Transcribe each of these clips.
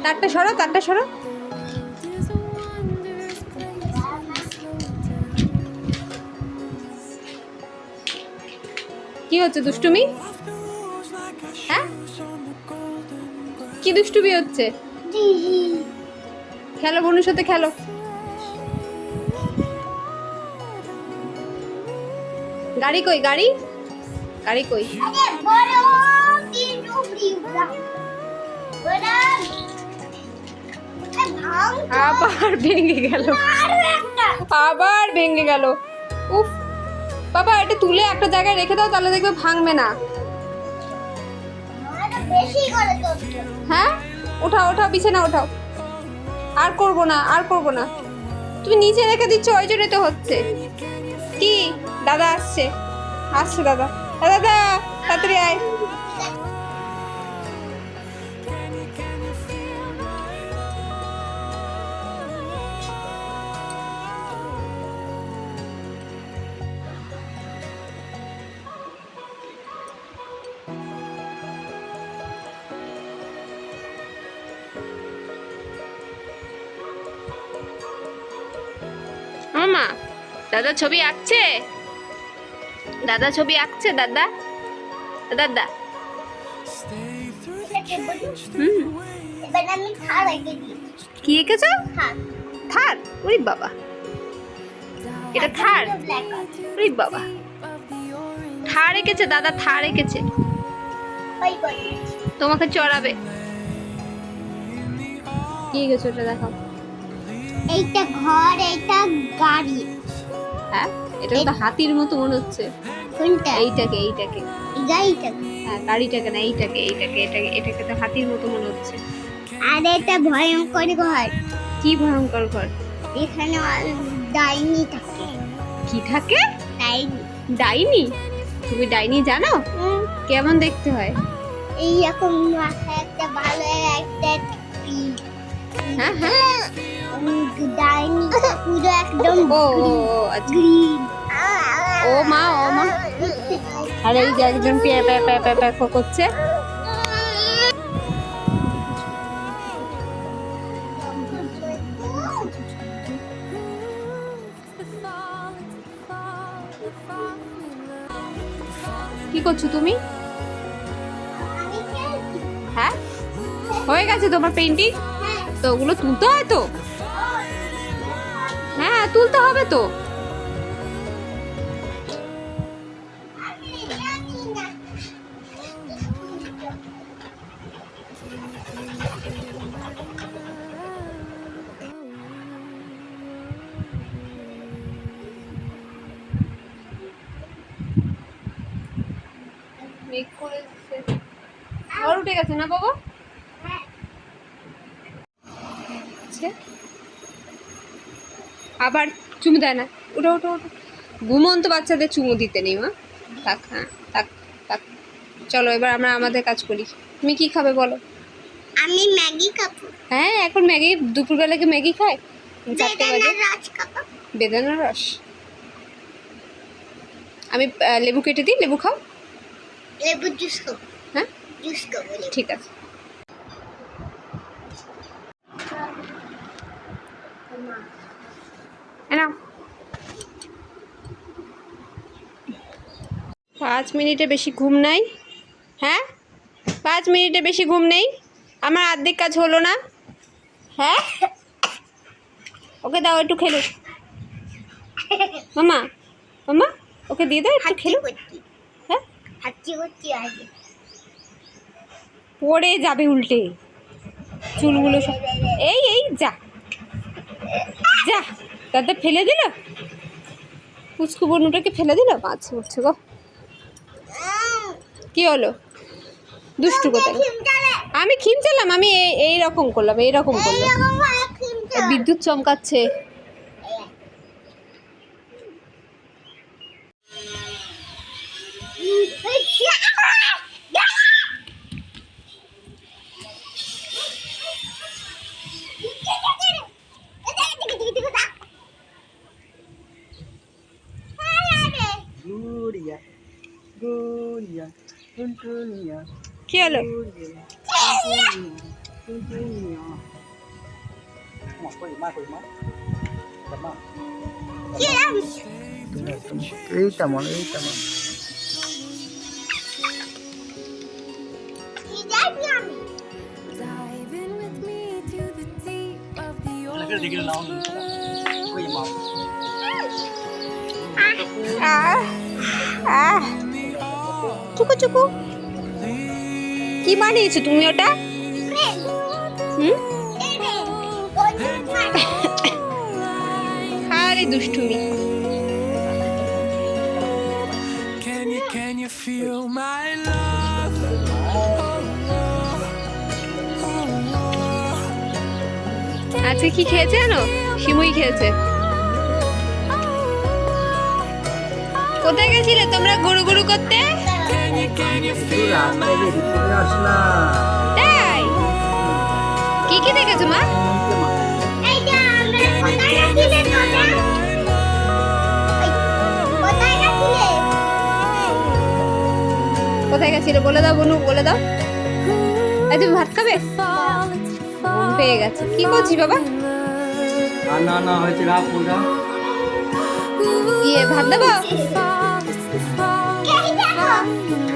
তারটা সরো, তারটা সরো। কি হচ্ছে দুষ্টুমি? হ্যাঁ, কি দুষ্টুমি হচ্ছে? খেলো বোনের সাথে খেলো। গাড়ি কই? গাড়ি গাড়ি কই? আবার ভেঙে গেল, আবার ভেঙে গেল। উফ বাবা, এটা তুলে একটা জায়গায় রেখে দাও, তাহলে দেখবে ভাঙবে না। হ্যাঁ, ওঠাও ওঠাও, বিছানা ওঠাও। আর করবো না, আর করবো না। তুমি নিচে রেখে দিচ্ছ, ওই জন্য তো হচ্ছে। কি দাদা আসছে, আসছে দাদা। দাদা তাড়াতাড়ি আয়। মামা, দাদা ছবি আঁকছে, দাদা ছবি আঁকছে। দাদা দাদা কি এঁকেছো? থার? ওরে বাবা, এটা থার? ওরে বাবা, থার এঁকেছে দাদা, থার এঁকেছে। তোমাকে চড়াবে। কি এঁকেছো ওটা দেখাও। এইটা ঘর, এইটা গাড়ি। হ্যাঁ, এটা তো হাতির মতো মনে হচ্ছে। কোনটা? এইটাকে, এইটাকে, গাড়িটা। হ্যাঁ গাড়িটাকে না, এইটাকে, এইটাকে, এটাকে, এটাকে তো হাতির মতো মনে হচ্ছে। আর এটা ভয়ঙ্কর ঘর। কি ভয়ঙ্কর ঘর? এখানে ডাইনি থাকে। কি থাকে? ডাইনি। ডাইনি? তুমি ডাইনি জানো? কেমন দেখতে হয়? এইরকম মাথায় একটা ভালো একটা হ্যাঁ হ্যাঁ, ডাইনি পুরো একদম ও আচ্ছা। গ্রিন। ও মা, ও মা। আর এই যে একজন প্যা প্যা প্যা প্যা প্যা করছে। কি করছো তুমি? হ্যাঁ, হয়ে গেছে তোমার পেন্টিং? তো ওগুলো তুলতে হয় তো। হ্যাঁ, তুলতে হবে তো। মেঘ করেছে, ঝড় উঠে গেছে না বাবা? আবার চুমু দেয় না। উঠো উঠো উঠো, ঘুমন্ত বাচ্চাদের চুমু দিতে নেই মা। থাক, হ্যাঁ থাক থাক। চলো এবার আমরা আমাদের কাজ করি। তুমি কি খাবে বলো? আমি ম্যাগি খাবো। হ্যাঁ, এখন ম্যাগি দুপুরবেলা কি ম্যাগি খায়? 4টে বাজে। রস খাবো। বেদানার রস? আমি লেবু কেটে দিই, লেবু খাও। লেবু জুস খাবো। হ্যাঁ জুস খাবো। ঠিক আছে। নাও, 5 মিনিটে বেশি ঘুম নাই। হ্যাঁ, 5 মিনিটে বেশি ঘুম নেই। আমার অর্ধেক কাজ হলো না। হ্যাঁ, ওকে দাও একটু খেলুক। মামা মামা ওকে দিয়ে দাও একটু খেলুক। হ্যাঁ, হাঁচি করছি আগে। পড়ে যাবে উল্টে চুলগুলো সব। এই এই যা যা, তাতে ফেলে দিল, পুচকু বনুটাকে ফেলে দিল। মাছ উঠছে গো। কি হলো? দুষ্টু কোথায়? আমি খিমচালাম, আমি এইরকম করলাম, এইরকম করলাম। বিদ্যুৎ চমকাচ্ছে। Gloria, Gloria, Antonia, কি হলো? Gloria, Antonia. Má, coi má. Cầm má. Eita, mano. Dive in with me to the deep of the Lagi dikit naon. Coi má. চুকু চুকু, কি বানিয়েছো তুমি ওটা? হুম, আরে দুষ্টুমি। Can you feel my love? আজকে কি খেয়েছে জানো? সিমুই খেয়েছে। কোথায় গেছিলে তোমরা গরু গরু করতে? রাস্তায় বেরিয়ে চলে আসলাম। তাই কি কি দেখেছো মা? কোথায় গেছিলে বলে দাও বনু, বলে দাও। এই তুমি ভাত খাবে? ঘুম পেয়ে গেছে। কি করছিস বাবা? না হয়েছে রাখ ওটা। ইয়ে ভাত দেবো?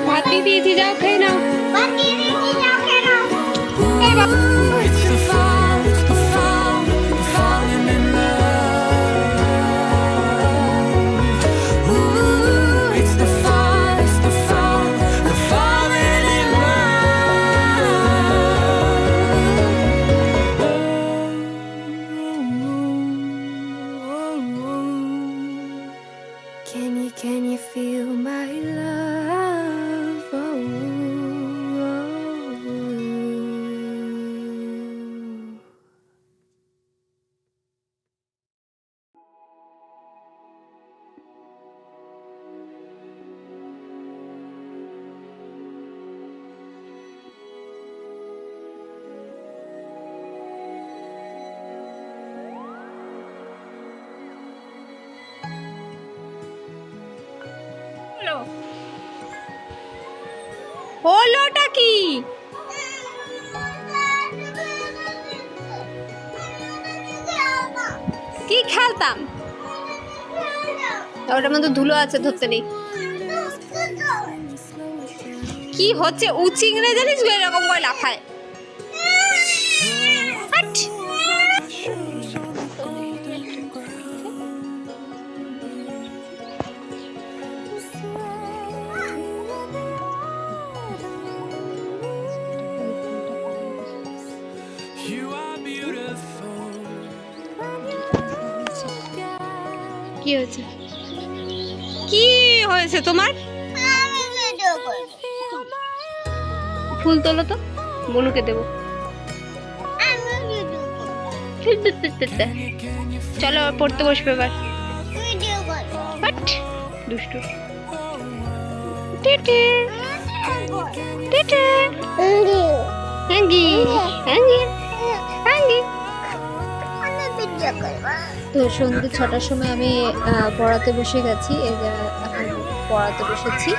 ভাত দিয়ে দিয়েছি, যাও খেয়ে নাও। এই বাবা, It's the fall, falling in love. Ooh, it's the fall, the falling in love. Can you feel my love? Oh. হলোটা কি? কি খেলতাম? ওটার মধ্যে ধুলো আছে, ধরতে নেই। কি হচ্ছে? উচিংড়ে জানিস এরকম করে লাফায়। হাট। You are beautiful. কি হয়েছে? কি হয়েছে তোমার? ফুল তোলো তো, বনুকে দেবো। চলো পড়তে বসবে এবার। হাট, দুষ্টু। টেটে টেটে হ্যাঙ্গি হ্যাঙ্গি হ্যাঙ্গি। তো সন্ধ্যে 6টার সময় আমি পড়াতে বসে গেছি। এই যে এখন পড়াতে বসেছি।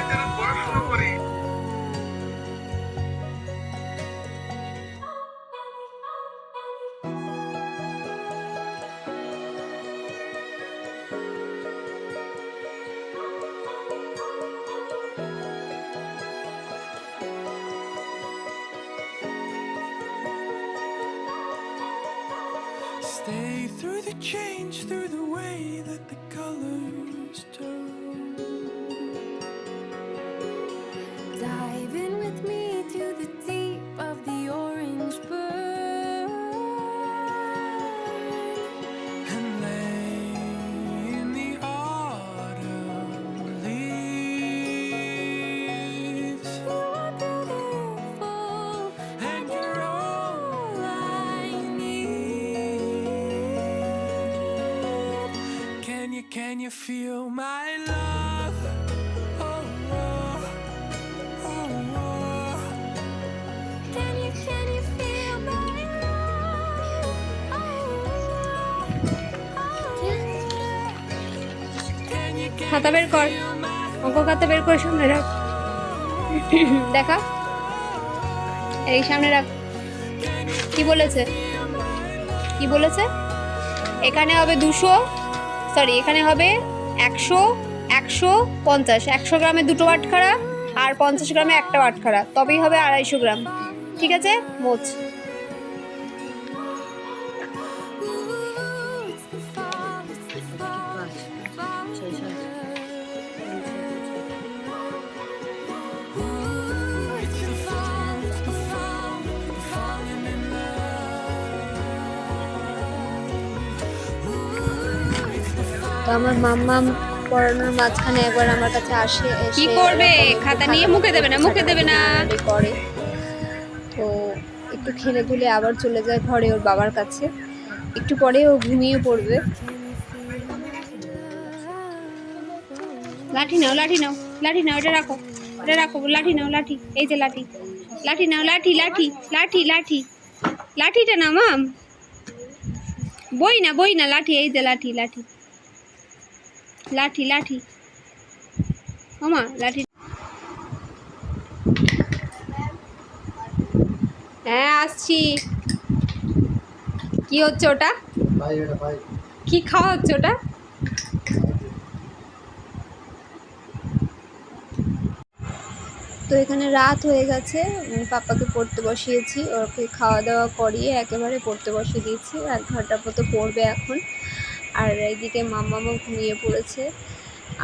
Stay through the change, through the way that the colors turn. Dive in with me to the deep of the orange burn. And lay in the autumn leaves. You are beautiful, And you're all I need. Can you feel my love? Oh, oh, oh, oh. can you feel my love? Oh, Can you খাতা বের কর, feel my অঙ্ক খাতা বের করে সামনে রাখ। দেখা, এই সামনে রাখ। কি বলেছে? কি বলেছে? এখানে হবে 200, সরি এখানে হবে 100, 150, 100 গ্রামে 2টো বাটখারা আর 50 গ্রামে একটা বাটখারা, তবেই হবে 250 গ্রাম। ঠিক আছে, মোচ। it's the fall, it's the fall, it's the fall. Ooh, it's the fall, it's the fall, we're falling in love. Ooh, it's the fall. তো আমার মাম্মাম পড়ানোর মাঝখানে একবার আমার কাছে আসে, কি এসে করবে? এরকম খাতা একটু নিয়ে মুখে দেবে না, মুখে দেবে না। হাঁটাহাঁটি করে। তো একটু খেলে ধুলে আবার চলে যায় ঘরে ওর বাবার কাছে। একটু পরে ও ঘুমিয়ে পড়বে। লাঠি নাও, লাঠি নাও, লাঠি নাও, এটা রাখো, এটা রাখো, লাঠি নাও, লাঠি, এই যে লাঠি, লাঠি নাও, লাঠি, লাঠি, লাঠি, লাঠি, লাঠিটা নাও মাম, বই না, বই না, লাঠি, এই যে লাঠি, লাঠি, লাঠি, লাঠি, মামা লাঠি। হ্যাঁ আসছি। কি হচ্ছে ওটা? কি খাওয়া হচ্ছে ওটা? তো এখানে রাত হয়ে গেছে, পাপাকে পড়তে বসিয়েছি, ওকে খাওয়া দাওয়া করিয়ে একেবারে পড়তে বসিয়ে দিয়েছি। 1 ঘন্টার মতো পড়বে এখন। আর এইদিকে মাম্মামও ঘুমিয়ে পড়েছে,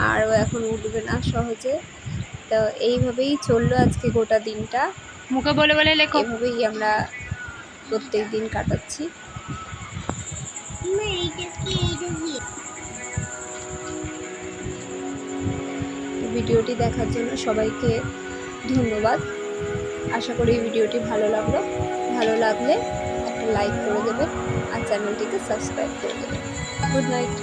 আর ও এখন উঠবে না সহজে। তো এইভাবেই চললো আজকে গোটা দিনটা। মুখে বলে বলে লেখো। এভাবেই আমরা প্রত্যেক দিন কাটাচ্ছি। তো ভিডিওটি দেখার জন্য সবাইকে ধন্যবাদ। আশা করি ভিডিওটি ভালো লাগলো। ভালো লাগলে একটা লাইক করে দেবেন আর চ্যানেলটিকে সাবস্ক্রাইব করে দেবেন। Good night.